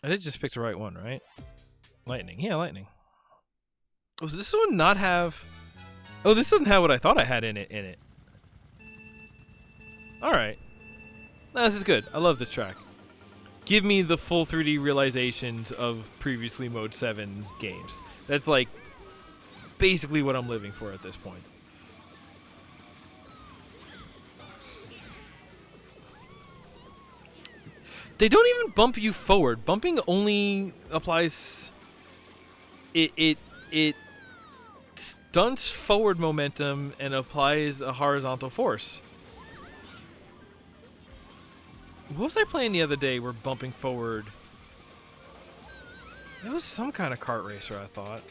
I did just pick the right one, right? Lightning. Yeah, lightning. Oh, does this one not have... Oh, this doesn't have what I thought I had in it. Alright. No, this is good. I love this track. Give me the full 3D realizations of previously Mode 7 games. That's like basically what I'm living for at this point. They don't even bump you forward. Bumping only applies... It stunts forward momentum and applies a horizontal force. What was I playing the other day where bumping forward... It was some kind of kart racer, I thought.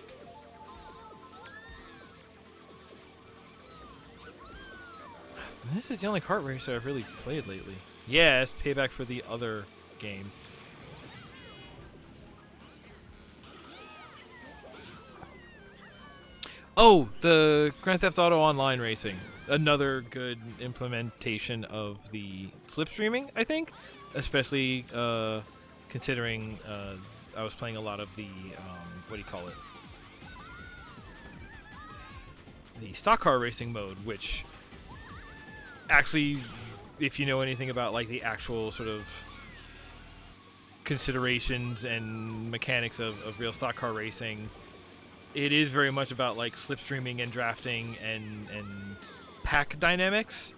This is the only kart racer I've really played lately. Yeah, it's payback for the other game. Oh, the Grand Theft Auto Online Racing. Another good implementation of the slipstreaming, I think. Especially considering I was playing a lot of the, what do you call it? The stock car racing mode, which actually, if you know anything about like the actual sort of considerations and mechanics of real stock car racing, it is very much about like slipstreaming and drafting and pack dynamics.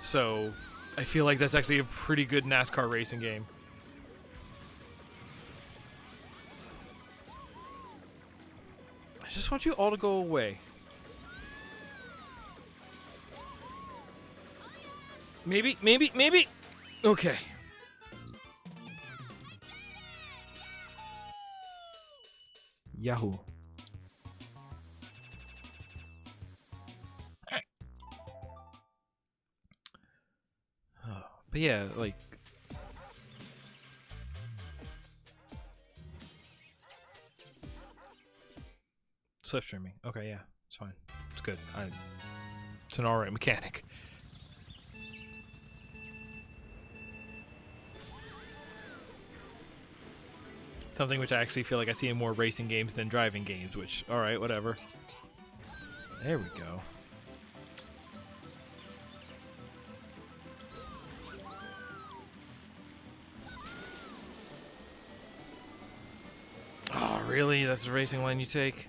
So I feel like that's actually a pretty good NASCAR racing game. I just want you all to go away. Maybe. Okay. Yahoo. But yeah, like... Slipstreaming. Okay, yeah, it's fine. It's good. It's an alright mechanic. Something which I actually feel like I see in more racing games than driving games, which, alright, whatever. There we go. Oh, really? That's the racing line you take?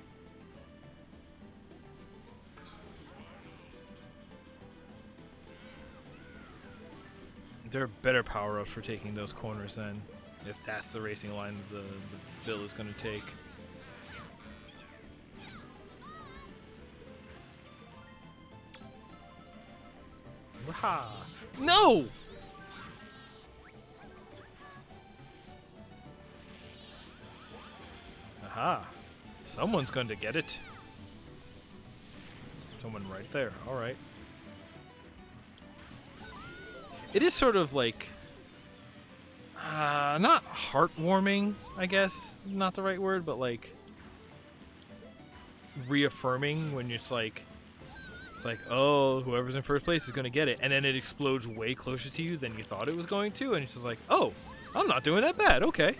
There are better power-ups for taking those corners then, if that's the racing line the Bill is going to take. Waha! No! Aha! Someone's going to get it. Someone right there. Alright. It is sort of like... not heartwarming, I guess. Not the right word, but like... reaffirming when it's like... It's like, oh, whoever's in first place is going to get it. And then it explodes way closer to you than you thought it was going to. And it's just like, oh, I'm not doing that bad. Okay.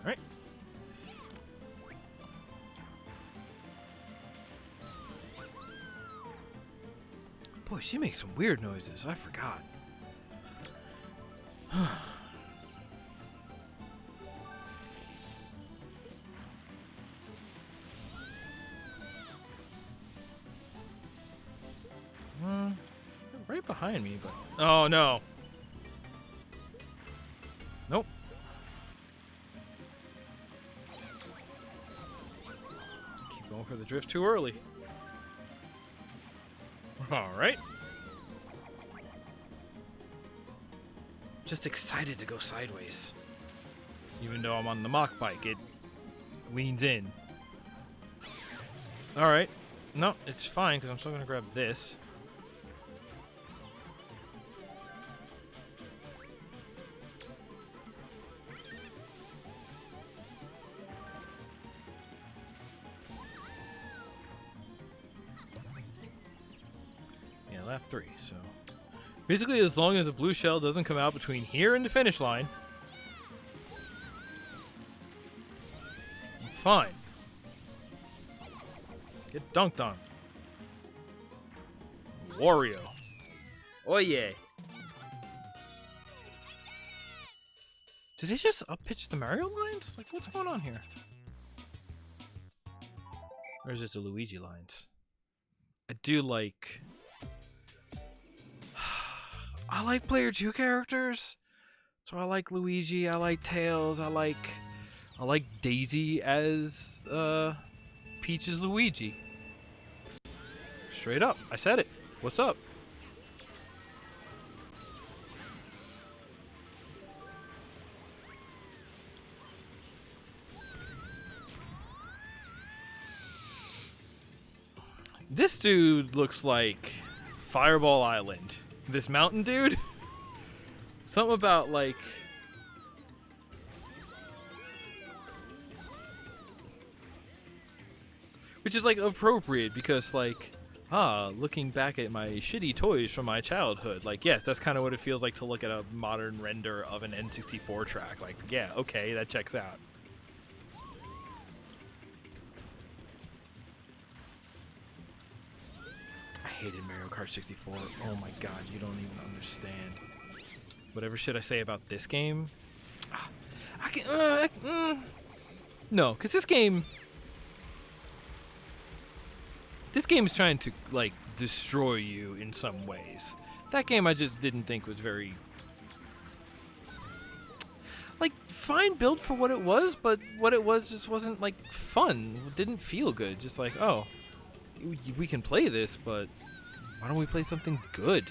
Alright. Boy, she makes some weird noises. I forgot. Right behind me, but... Oh, no. Nope. Keep going for the drift too early. Alright. Just excited to go sideways. Even though I'm on the mock bike, it leans in. Alright. No, it's fine, because I'm still going to grab this. Yeah, lap 3, so... Basically, as long as a blue shell doesn't come out between here and the finish line, I'm fine. Get dunked on. Wario. Oh yeah. Did they just up-pitch the Mario lines? Like, what's going on here? Or is it the Luigi lines? I do like... I like player 2 characters. So I like Luigi, I like Tails, I like Daisy as Peach as Luigi. Straight up, I said it. What's up? This dude looks like Fireball Island. This mountain dude? Something about like... Which is like appropriate because like, looking back at my shitty toys from my childhood, like yes, that's kind of what it feels like to look at a modern render of an N64 track. Like, yeah, okay, that checks out. I hated Mario Kart 64. Oh my god, you don't even understand. Whatever shit I say about this game, I can. No, because this game is trying to like destroy you in some ways. That game I just didn't think was very like fine build for what it was, but what it was just wasn't like fun. It didn't feel good. Just like, oh, we can play this, but why don't we play something good?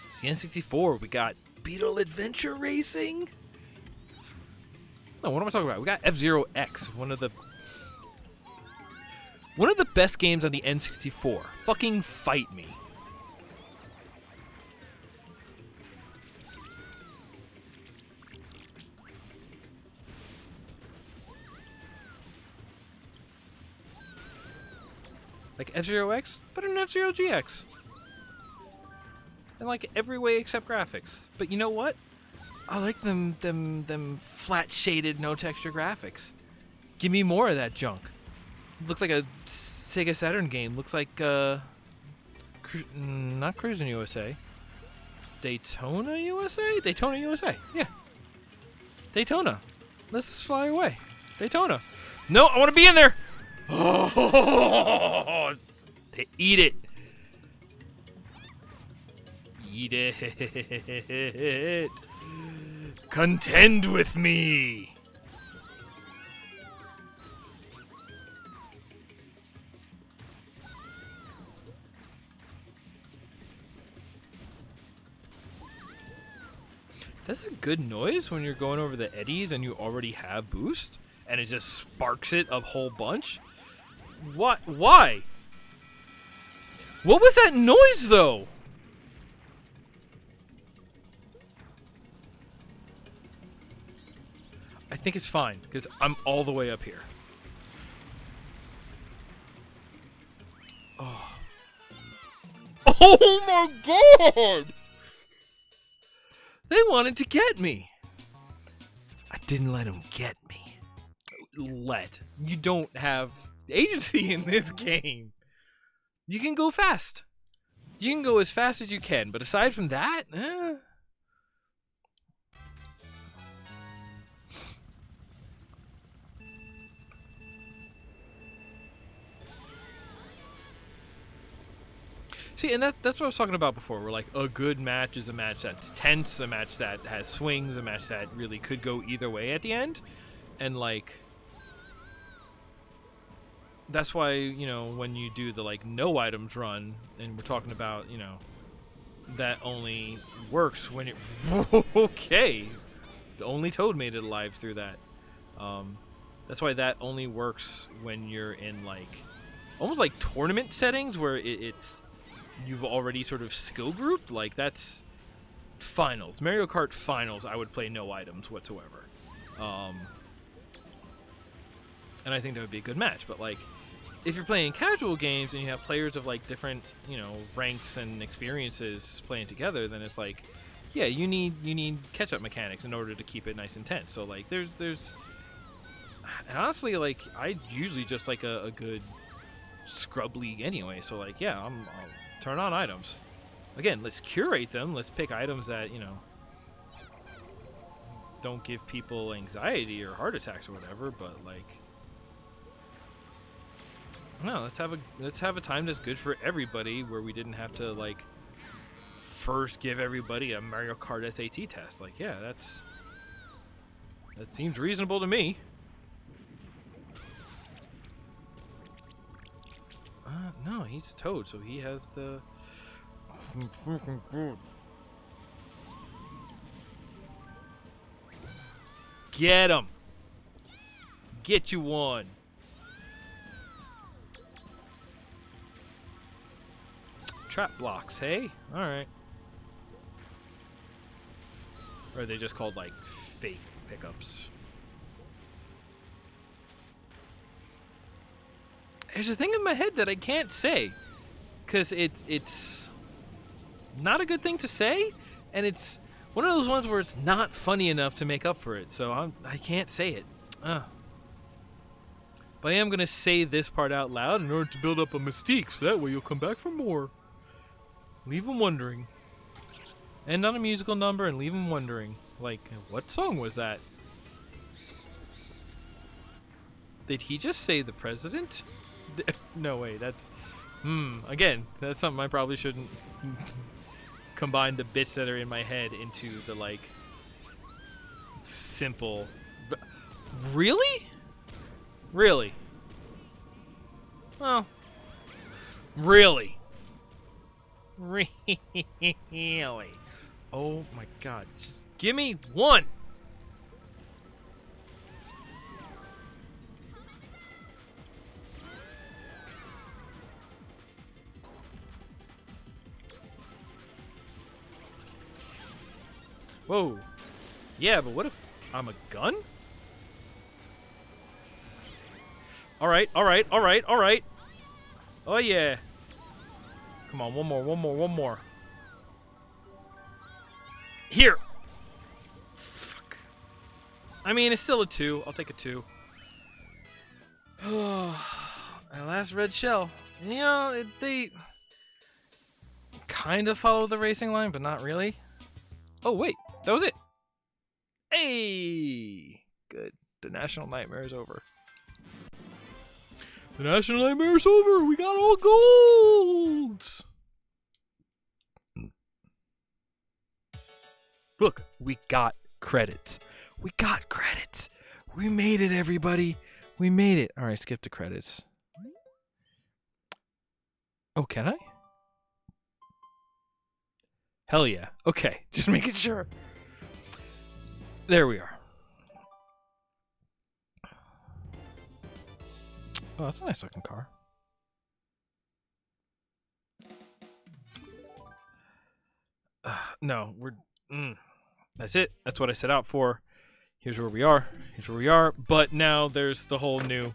It's the N64. We got Beetle Adventure Racing. No, what am I talking about? We got F-Zero X, one of the best games on the N64. Fucking fight me. Like F-Zero X, better than F-Zero GX. In like every way except graphics. But you know what? I like them flat shaded, no texture graphics. Give me more of that junk. Looks like a Sega Saturn game. Looks like not Cruising USA. Daytona USA? Daytona USA. Yeah. Daytona. Let's fly away. Daytona. No, I want to be in there. Oh, eat it. Eat it. Contend with me. That's a good noise when you're going over the eddies and you already have boost and it just sparks it a whole bunch. What? Why? What was that noise though? I think it's fine because I'm all the way up here. Oh. Oh my god! They wanted to get me. I didn't let them get me. You don't have agency in this game. You can go fast. You can go as fast as you can, but aside from that, See, and that's what I was talking about before. Where like a good match is a match that's tense, a match that has swings, a match that really could go either way at the end, and like that's why, you know, when you do the like no items run, and we're talking about, you know, that only works when it okay, the only Toad made it alive through that. That's why that only works when you're in like almost like tournament settings where it's you've already sort of skill grouped. Like that's finals, Mario Kart finals. I would play no items whatsoever, and I think that would be a good match. But like, if you're playing casual games and you have players of like different, you know, ranks and experiences playing together, then it's like, yeah, you need catch-up mechanics in order to keep it nice and tense. So like, there's, and honestly, like I usually just like a good scrub league anyway. So like, yeah, I'll turn on items. Again, let's curate them. Let's pick items that, you know, don't give people anxiety or heart attacks or whatever. But like, no, let's have a time that's good for everybody, where we didn't have to like first give everybody a Mario Kart SAT test. Like, yeah, that seems reasonable to me. No, he's Toad, so he has the. Get him! Get you one! Trap blocks, hey? Alright. Or are they just called, like, fake pickups? There's a thing in my head that I can't say, because it's not a good thing to say, and it's one of those ones where it's not funny enough to make up for it, so I can't say it. But I am going to say this part out loud in order to build up a mystique, so that way you'll come back for more. Leave them wondering. End on a musical number and leave them wondering. Like, what song was that? Did he just say the president? No way, that's... again, that's something I probably shouldn't combine the bits that are in my head into the, like, simple... Really? Really? Well... Really? Really? Oh my god, just give me one! Whoa. Yeah, but what if I'm a gun? Alright, alright, alright, alright. Oh yeah. Come on, one more, one more, one more. Here. Fuck. I mean, it's still a 2. I'll take a 2. That last red shell. You know, they kind of follow the racing line, but not really. Oh, wait. That was it. Hey! Good. The National Nightmare is over. The National Nightmare is over! We got all golds! Look, we got credits. We got credits. We made it, everybody. We made it. All right, skip the credits. Oh, can I? Hell yeah. Okay, just making sure. There we are. Oh, that's a nice looking car. No, we're... That's it. That's what I set out for. Here's where we are. Here's where we are. But now there's the whole new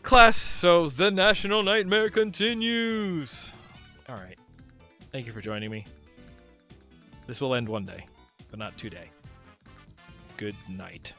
class, so the National Nightmare continues. All right. Thank you for joining me. This will end one day, but not today. Good night.